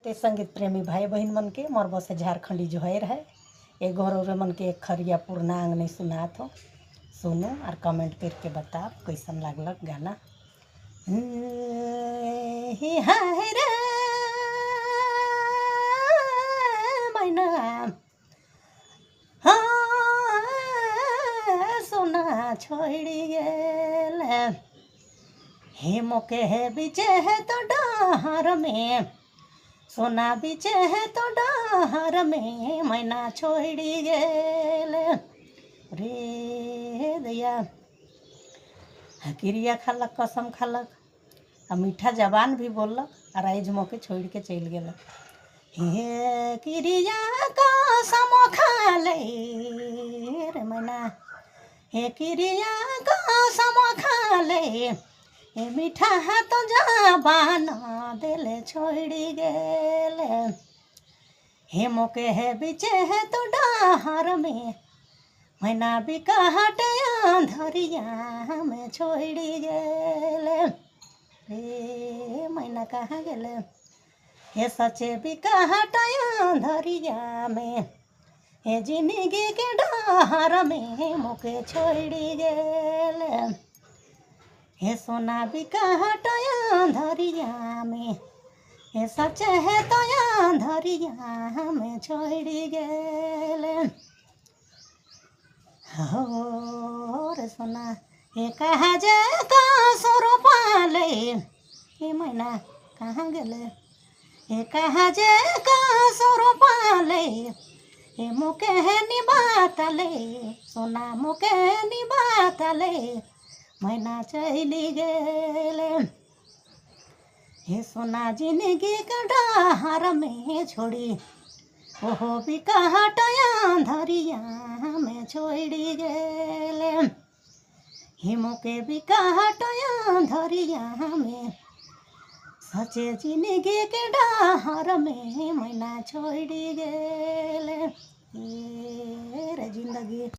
ते संगीत प्रेमी भाई बहन मन के मोर बसे झारखंडी जोहर है। ए गौरव मन के एक खरिया पूर्णांग नहीं सुना तो सुनो और कमेंट करके बताओ कैसन लागलक गाना। ही हाय रे मैना हाँ सोना छोड़ी गेल हे मोके है बीचे है तो डहर में सोना बीचे है तो डहर में मैना छोड़ी गेल रे दैया। क्रिया खालक कसम खालक आ मीठा जबान भी बोलक और आज मोके छोड़ के चल गेल। हे क्रिया कसम खाले रे मैना हे क्रिया कसम खाले हे मीठा तो जबान दिल छोड़ी गेल हे मोके है बीचे है तो डहर में मैना भी कहट अंधरिया में छोड़ी गेल रे मैना कहाँ गेल हे सचे भी कहट अंधरिया में हे जिंदगी के डहर में मोके छोड़ी गेल हे सोना भी कहट अंधरिया में हे सच है तो अंधरिया में छोड़ी गेल हो रे सोना हे कहा जे का सोरो पाले हे मैना कहाँ गेले हे कहा जे का सोरो पाले हे मुके है निबातले सोना मुके निबातले मैना चली गेले हे सोना जिंदगी का डहर में छोड़ी ओहो भी कहट अंधरिया में छोड़ी गेले हे मोके भी कहट अंधरिया में सचे जिंदगी के डहर में मैना छोड़ी गेले रे जिंदगी।